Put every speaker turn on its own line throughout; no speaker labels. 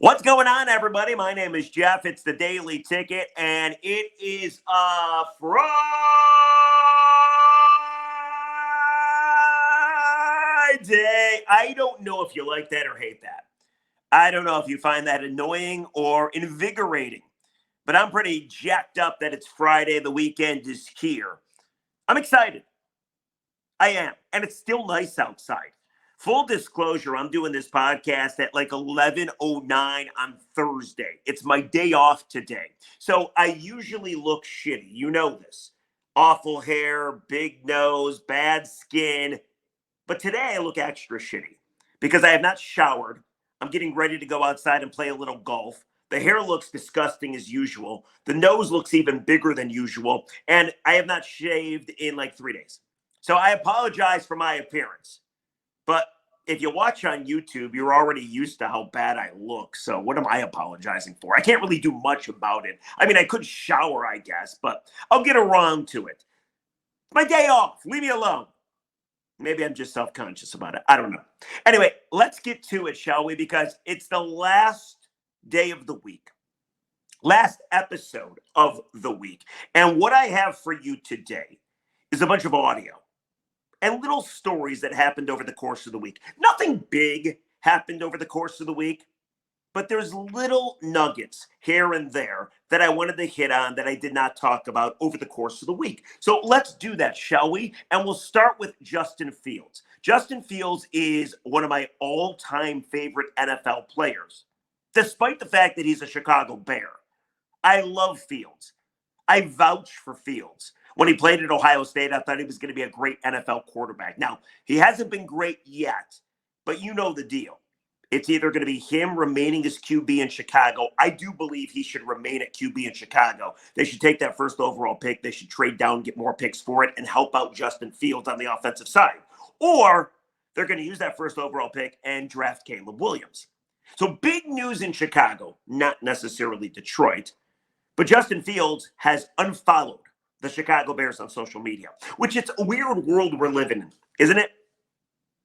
What's going on, everybody? My name is Jeff. It's the Daily Ticket, and it is a Friday. I don't know if you like that or hate that. I don't know if you find that annoying or invigorating, but I'm pretty jacked up that it's Friday. The weekend is here. I'm excited. I am. And it's still nice outside. Full disclosure, I'm doing this podcast at like 11:09 on Thursday. It's my day off today. So I usually look shitty. You know this. Awful hair, big nose, bad skin. But today I look extra shitty because I have not showered. I'm getting ready to go outside and play a little golf. The hair looks disgusting as usual. The nose looks even bigger than usual. And I have not shaved in like 3 days. So I apologize for my appearance. But if you watch on YouTube, you're already used to how bad I look. So what am I apologizing for? I can't really do much about it. I mean, I could shower, I guess, but I'll get around to it. My day off. Leave me alone. Maybe I'm just self-conscious about it. I don't know. Anyway, let's get to it, shall we? Because it's the last day of the week. Last episode of the week. And what I have for you today is a bunch of audio and little stories that happened over the course of the week. Nothing big happened over the course of the week, but there's little nuggets here and there that I wanted to hit on that I did not talk about over the course of the week. So let's do that, shall we? And we'll start with Justin Fields. Justin Fields is one of my all-time favorite NFL players, despite the fact that he's a Chicago Bear. I love Fields. I vouch for Fields. When he played at Ohio State, I thought he was going to be a great NFL quarterback. Now, he hasn't been great yet, but you know the deal. It's either going to be him remaining as QB in Chicago. I do believe he should remain at QB in Chicago. They should take that first overall pick. They should trade down, get more picks for it, and help out Justin Fields on the offensive side. Or they're going to use that first overall pick and draft Caleb Williams. So big news in Chicago, not necessarily Detroit, but Justin Fields has unfollowed the Chicago Bears on social media, which it's a weird world we're living in, isn't it?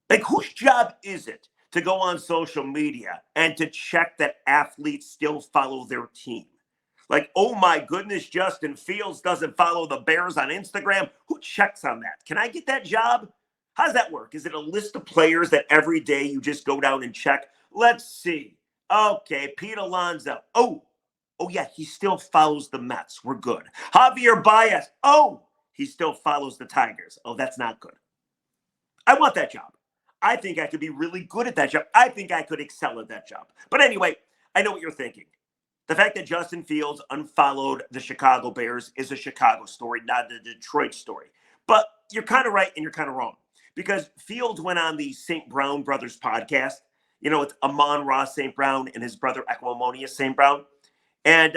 Like, whose job is it to go on social media and to check that athletes still follow their team? Like, oh my goodness, Justin Fields doesn't follow the Bears on Instagram. Who checks on that? Can I get that job? How does that work? Is it a list of players that every day you just go down and check? Let's see. Okay, Pete Alonso. Oh, yeah, he still follows the Mets. We're good. Javier Baez. Oh, he still follows the Tigers. Oh, that's not good. I want that job. I think I could be really good at that job. I think I could excel at that job. But anyway, I know what you're thinking. The fact that Justin Fields unfollowed the Chicago Bears is a Chicago story, not a Detroit story. But you're kind of right and you're kind of wrong. Because Fields went on the St. Brown Brothers podcast. You know, it's Amon-Ra St. Brown and his brother Equimonius St. Brown. And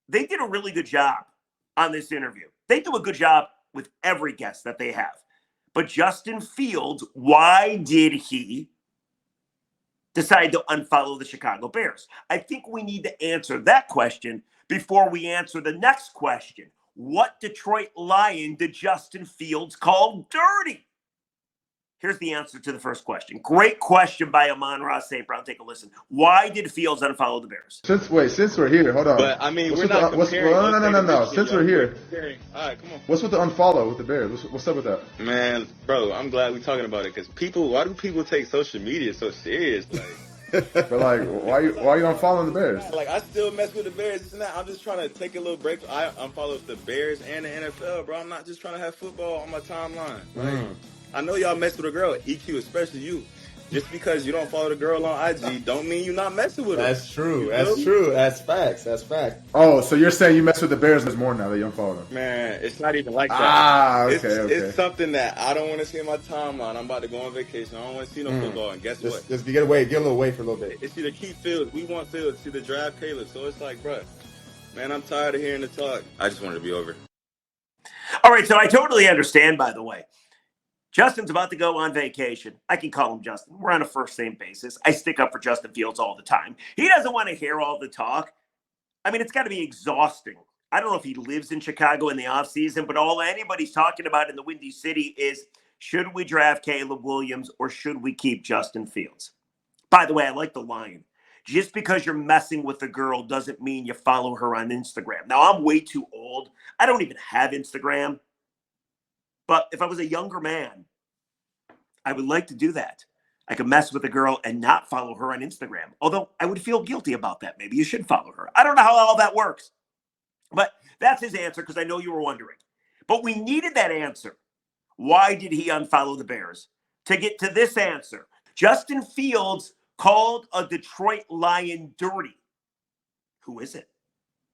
they did a really good job on this interview. They do a good job with every guest that they have. But Justin Fields, why did he decide to unfollow the Chicago Bears? I think we need to answer that question before we answer the next question. What Detroit Lion did Justin Fields call dirty? Here's the answer to the first question. Great question by Amon-Ra St. Brown. Take a listen. Why did Fields unfollow the Bears?
Since we're here, hold on.
But I mean, we're not comparing.
No. Since we're here,
all right, come on.
What's with the unfollow with the Bears? What's up with that?
Man, bro, I'm glad we're talking about it because why do people take social media so serious? Like,
but like, why are you unfollowing the Bears?
Like, I still mess with the Bears. It's not. I'm just trying to take a little break. I unfollow the Bears and the NFL, bro. I'm not just trying to have football on my timeline. Like, I know y'all mess with a girl, EQ, especially you. Just because you don't follow the girl on IG don't mean you're not messing with her.
That's true. That's true. That's facts. That's fact.
Oh, so you're saying you mess with the Bears more now that you unfollow them?
Man, it's not even like that.
Okay.
It's something that I don't want to see in my timeline. I'm about to go on vacation. I don't want to see no football. And guess what?
Just get a little away for a little bit.
It's either keep Fields. We want Fields. It's either draft Caleb. So it's like, bro, man, I'm tired of hearing the talk. I just want it to be over.
All right, so I totally understand, by the way. Justin's about to go on vacation. I can call him Justin. We're on a first-name basis. I stick up for Justin Fields all the time. He doesn't want to hear all the talk. I mean, it's got to be exhausting. I don't know if he lives in Chicago in the offseason, but all anybody's talking about in the Windy City is, should we draft Caleb Williams or should we keep Justin Fields? By the way, I like the line. just because you're messing with a girl doesn't mean you follow her on Instagram. Now, I'm way too old. I don't even have Instagram. But if I was a younger man, I would like to do that. I could mess with a girl and not follow her on Instagram. Although I would feel guilty about that. Maybe you should follow her. I don't know how all that works. But that's his answer because I know you were wondering. But we needed that answer. Why did he unfollow the Bears? To get to this answer, Justin Fields called a Detroit Lion dirty. Who is it?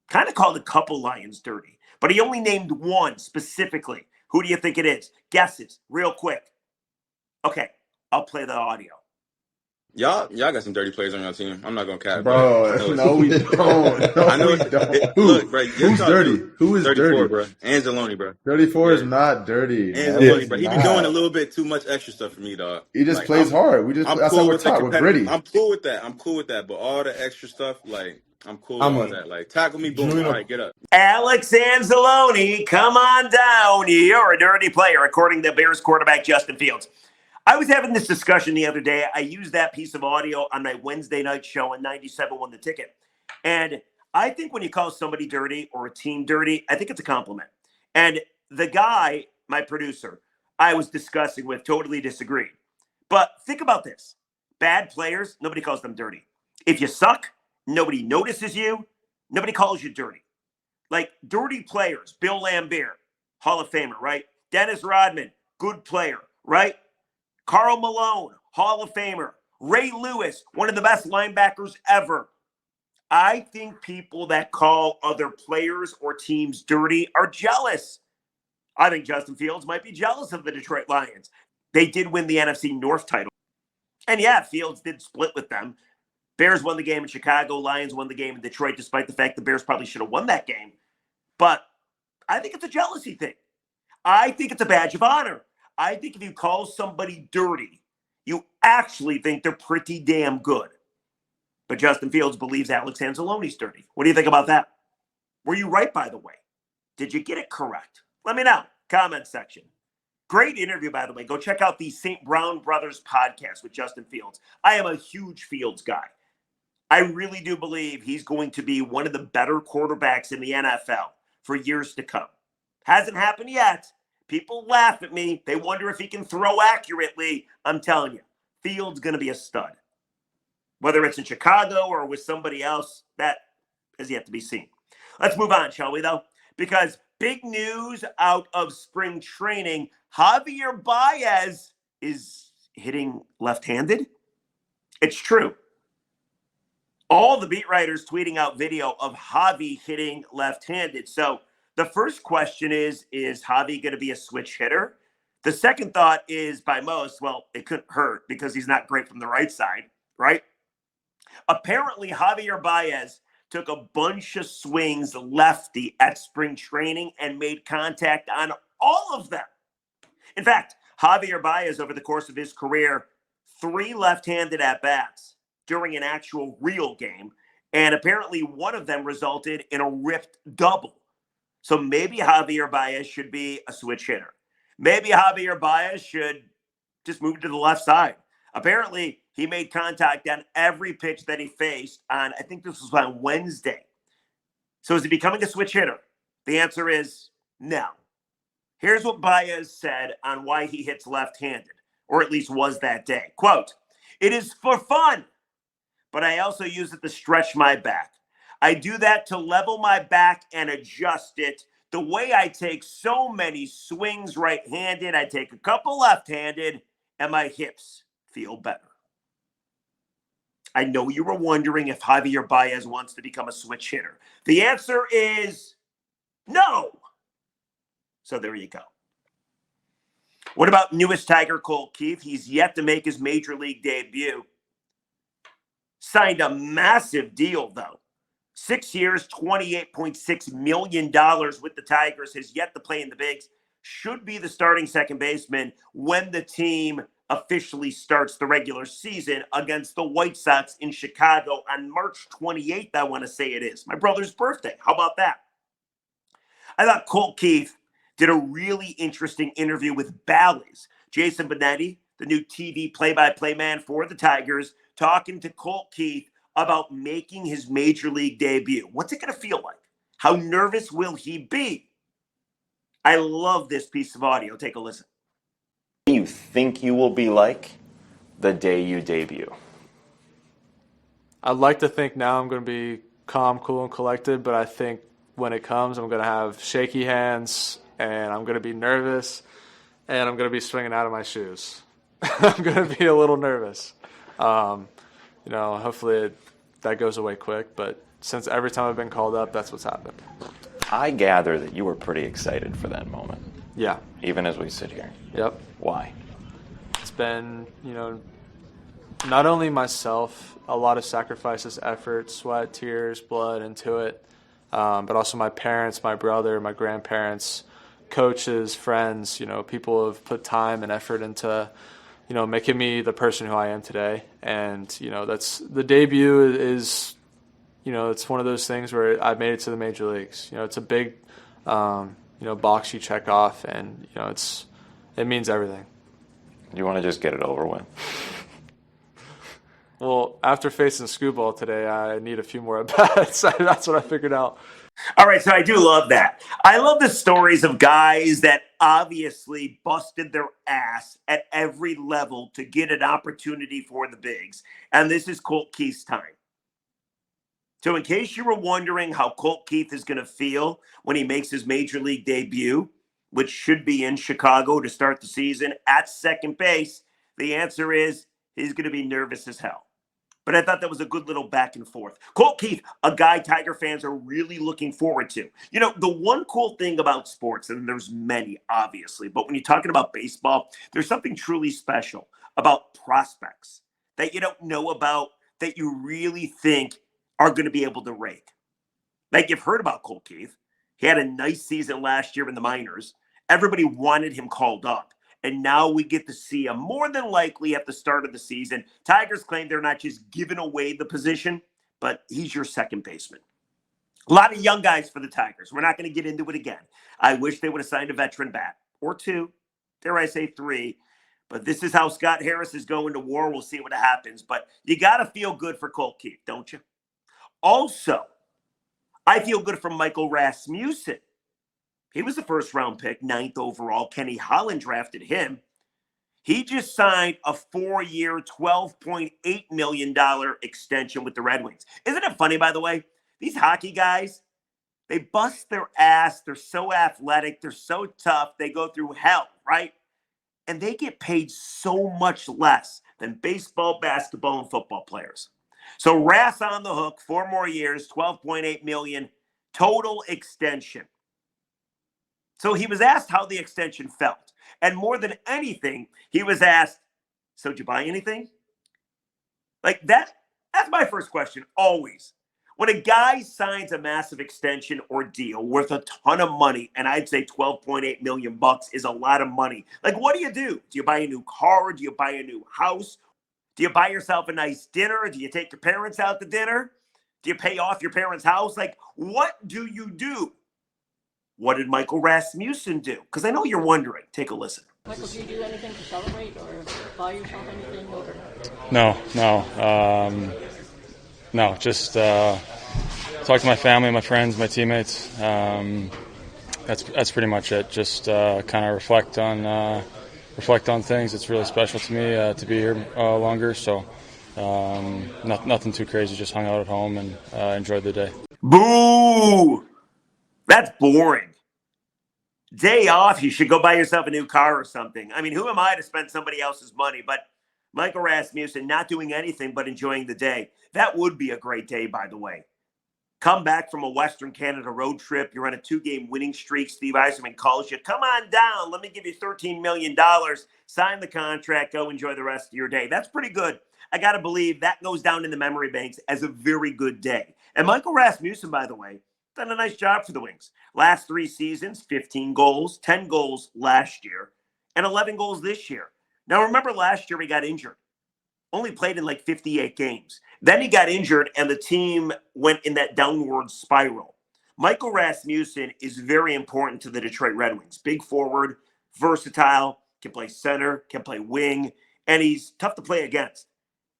Kind of called a couple Lions dirty, but he only named one specifically. Who do you think it is? Guesses, real quick. Okay, I'll play the audio.
Y'all got some dirty players on your team. I'm not gonna cap,
Bro, no, we don't. No,
I know
we don't. Who?
Look, bro,
Who's dirty? Who is
34,
dirty?
bro. Anzalone, bro.
34 is not dirty.
Anzalone, bro. He be doing a little bit too much extra stuff for me, dog.
He just plays hard. That's how we're taught. We're gritty.
I'm cool with that. But all the extra stuff, like, I'm cool with that. Like, tackle me, boom. All right, get up.
Alex Anzalone, come on down. You're a dirty player, according to Bears quarterback Justin Fields. I was having this discussion the other day. I used that piece of audio on my Wednesday night show, and 97 won the ticket. And I think when you call somebody dirty or a team dirty, I think it's a compliment. And the guy, my producer, I was discussing with totally disagreed. But think about this. Bad players, nobody calls them dirty. If you suck, nobody notices you. Nobody calls you dirty. Like dirty players, Bill Laimbeer, Hall of Famer, right? Dennis Rodman, good player, right? Karl Malone, Hall of Famer. Ray Lewis, one of the best linebackers ever. I think people that call other players or teams dirty are jealous. I think Justin Fields might be jealous of the Detroit Lions. They did win the NFC North title. And yeah, Fields did split with them. Bears won the game in Chicago. Lions won the game in Detroit, despite the fact the Bears probably should have won that game. But I think it's a jealousy thing. I think it's a badge of honor. I think if you call somebody dirty, you actually think they're pretty damn good. But Justin Fields believes Alex Anzalone's dirty. What do you think about that? Were you right, by the way? Did you get it correct? Let me know. Comment section. Great interview, by the way. Go check out the St. Brown Brothers podcast with Justin Fields. I am a huge Fields guy. I really do believe he's going to be one of the better quarterbacks in the NFL for years to come. Hasn't happened yet. People laugh at me. They wonder if he can throw accurately. I'm telling you, Fields going to be a stud. Whether it's in Chicago or with somebody else, that has yet to be seen. Let's move on, shall we, though? Because big news out of spring training, Javier Baez is hitting left-handed. It's true. All the beat writers tweeting out video of Javi hitting left-handed. So the first question is Javi going to be a switch hitter? The second thought is, by most, well, it couldn't hurt because he's not great from the right side, right? Apparently, Javier Baez took a bunch of swings lefty at spring training and made contact on all of them. In fact, Javier Baez, over the course of his career, 3 left-handed at-bats during an actual real game, and apparently one of them resulted in a ripped double. So maybe Javier Baez should be a switch hitter. Maybe Javier Baez should just move to the left side. Apparently, he made contact on every pitch that he faced on, I think this was on Wednesday. So is he becoming a switch hitter? The answer is no. Here's what Baez said on why he hits left-handed, or at least was that day. Quote, "It is for fun, but I also use it to stretch my back. I do that to level my back and adjust it. The way I take so many swings right-handed, I take a couple left-handed, and my hips feel better." I know you were wondering if Javier Baez wants to become a switch hitter. The answer is no. So there you go. What about newest Tiger, Colt Keith? He's yet to make his major league debut. Signed a massive deal, though. 6 years, $28.6 million with the Tigers. Has yet to play in the bigs. Should be the starting second baseman when the team officially starts the regular season against the White Sox in Chicago on March 28th, I want to say it is. My brother's birthday. How about that? I thought Colt Keith did a really interesting interview with Bally's. Jason Benetti, the new TV play-by-play man for the Tigers, talking to Colt Keith about making his major league debut. What's it going to feel like? How nervous will he be? I love this piece of audio. Take a listen.
What do you think you will be like the day you debut?
I'd like to think now I'm going to be calm, cool, and collected, but I think when it comes, I'm going to have shaky hands, and I'm going to be nervous, and I'm going to be swinging out of my shoes. I'm going to be a little nervous. Hopefully that goes away quick, but since every time I've been called up, that's what's happened.
I gather that you were pretty excited for that moment.
Yeah.
Even as we sit here.
Yep.
Why?
It's been, not only myself, a lot of sacrifices, effort, sweat, tears, blood into it, but also my parents, my brother, my grandparents, coaches, friends, people have put time and effort into, making me the person who I am today. And, that's the debut is, it's one of those things where I made it to the major leagues. It's a big, box you check off, and, it means everything.
You want to just get it over with?
Well, after facing Scooball today, I need a few more at-bats. That's what I figured out.
All right, so I do love that. I love the stories of guys that obviously busted their ass at every level to get an opportunity for the bigs. And this is Colt Keith's time. So in case you were wondering how Colt Keith is going to feel when he makes his major league debut, which should be in Chicago to start the season at second base, the answer is he's going to be nervous as hell. But I thought that was a good little back and forth. Colt Keith, a guy Tiger fans are really looking forward to. The one cool thing about sports, and there's many, obviously, but when you're talking about baseball, there's something truly special about prospects that you don't know about that you really think are going to be able to rake. Like you've heard about Colt Keith. He had a nice season last year in the minors. Everybody wanted him called up. And now we get to see him more than likely at the start of the season. Tigers claim they're not just giving away the position, but he's your second baseman. A lot of young guys for the Tigers. We're not going to get into it again. I wish they would have signed a veteran bat or two, dare I say three. But this is how Scott Harris is going to war. We'll see what happens. But you got to feel good for Colt Keith, don't you? Also, I feel good for Michal Rasmuessen. He was the first-round pick, 9th overall. Kenny Holland drafted him. He just signed a 4-year, $12.8 million extension with the Red Wings. Isn't it funny, by the way? These hockey guys, they bust their ass. They're so athletic. They're so tough. They go through hell, right? And they get paid so much less than baseball, basketball, and football players. So Rass on the hook, 4 more years, $12.8 million, total extension. So he was asked how the extension felt. And more than anything, he was asked, so did you buy anything? Like that's my first question, always. When a guy signs a massive extension or deal worth a ton of money, and I'd say $12.8 million is a lot of money. Like, what do? Do you buy a new car? Do you buy a new house? Do you buy yourself a nice dinner? Do you take your parents out to dinner? Do you pay off your parents' house? Like, what do you do? What did Michal Rasmuessen do? Because I know you're wondering. Take a listen.
Michael, do you do anything to celebrate or buy yourself anything? Or...
No. Just talk to my family, my friends, my teammates. That's pretty much it. Just kind of reflect on things. It's really special to me to be here longer. So nothing too crazy. Just hung out at home and enjoyed the day.
Boo! That's boring. Day off, you should go buy yourself a new car or something. I mean, who am I to spend somebody else's money? But Michal Rasmuessen not doing anything but enjoying the day. That would be a great day, by the way. Come back from a Western Canada road trip. You're on a 2-game winning streak. Steve Yzerman calls you. Come on down. Let me give you $13 million. Sign the contract. Go enjoy the rest of your day. That's pretty good. I got to believe that goes down in the memory banks as a very good day. And Michal Rasmuessen, by the way, done a nice job for the Wings. Last 3 seasons, 15 goals, 10 goals last year, and 11 goals this year. Now, remember last year he got injured. Only played in like 58 games. Then he got injured, and the team went in that downward spiral. Michal Rasmuessen is very important to the Detroit Red Wings. Big forward, versatile, can play center, can play wing, and he's tough to play against.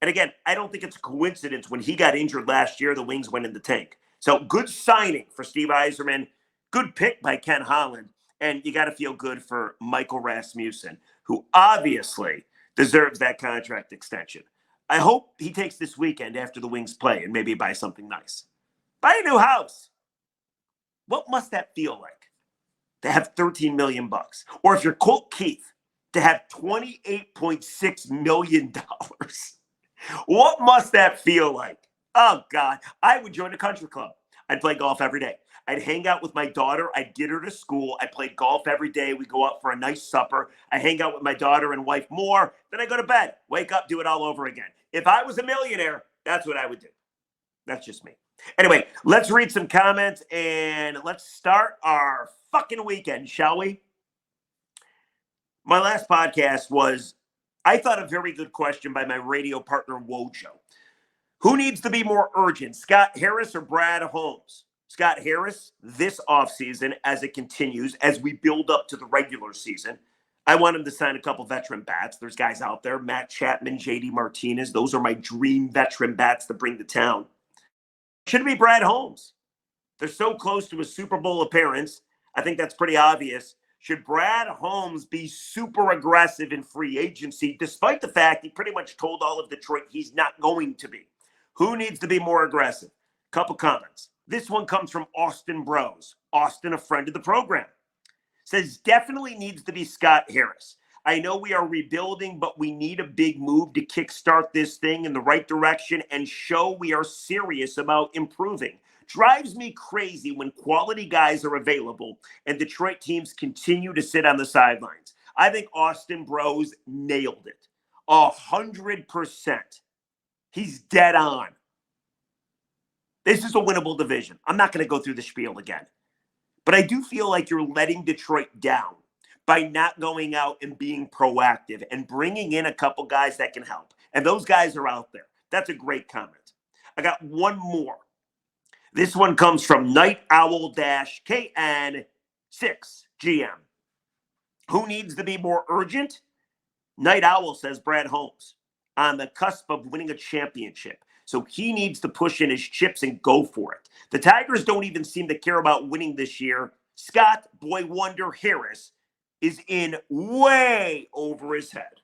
And again, I don't think it's a coincidence when he got injured last year, the Wings went in the tank. So good signing for Steve Yzerman. Good pick by Ken Holland. And you got to feel good for Michal Rasmuessen, who obviously deserves that contract extension. I hope he takes this weekend after the Wings play and maybe buy something nice. Buy a new house. What must that feel like to have $13 million? Or if you're Colt Keith, to have $28.6 million. What must that feel like? Oh, God. I would join a country club. I'd play golf every day. I'd hang out with my daughter. I'd get her to school. I played golf every day. We go out for a nice supper. I hang out with my daughter and wife more. Then I go to bed, wake up, do it all over again. If I was a millionaire, that's what I would do. That's just me. Anyway, let's read some comments and let's start our fucking weekend, shall we? My last podcast was, I thought, a very good question by my radio partner, Wojo. Who needs to be more urgent, Scott Harris or Brad Holmes? Scott Harris this offseason as it continues, as we build up to the regular season. I want him to sign a couple veteran bats. There's guys out there, Matt Chapman, JD Martinez. Those are my dream veteran bats to bring to town. Should it be Brad Holmes? They're so close to a Super Bowl appearance. I think that's pretty obvious. Should Brad Holmes be super aggressive in free agency, despite the fact he pretty much told all of Detroit he's not going to be? Who needs to be more aggressive? Couple comments. This one comes from Austin Bros. Austin, a friend of the program, says definitely needs to be Scott Harris. I know we are rebuilding, but we need a big move to kickstart this thing in the right direction and show we are serious about improving. Drives me crazy when quality guys are available and Detroit teams continue to sit on the sidelines. I think Austin Bros nailed it. 100%. He's dead on. This is a winnable division. I'm not going to go through the spiel again. But I do feel like you're letting Detroit down by not going out and being proactive and bringing in a couple guys that can help. And those guys are out there. That's a great comment. I got one more. This one comes from Night Owl-KN6GM. Who needs to be more urgent? Night Owl says Brad Holmes, on the cusp of winning a championship. So he needs to push in his chips and go for it. The Tigers don't even seem to care about winning this year. Scott Boy Wonder Harris is in way over his head.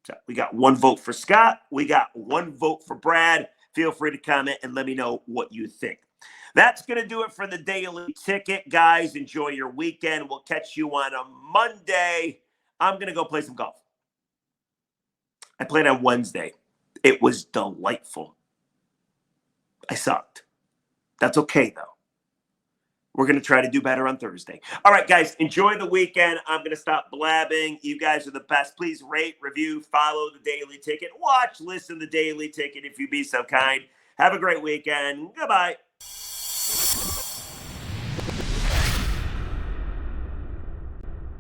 So we got one vote for Scott. We got one vote for Brad. Feel free to comment and let me know what you think. That's going to do it for the Daily Ticket. Guys, enjoy your weekend. We'll catch you on a Monday. I'm going to go play some golf. I played on Wednesday. It was delightful. I sucked. That's okay, though. We're going to try to do better on Thursday. All right, guys, enjoy the weekend. I'm going to stop blabbing. You guys are the best. Please rate, review, follow the Daily Ticket. Watch, listen to the Daily Ticket if you be so kind. Have a great weekend. Goodbye.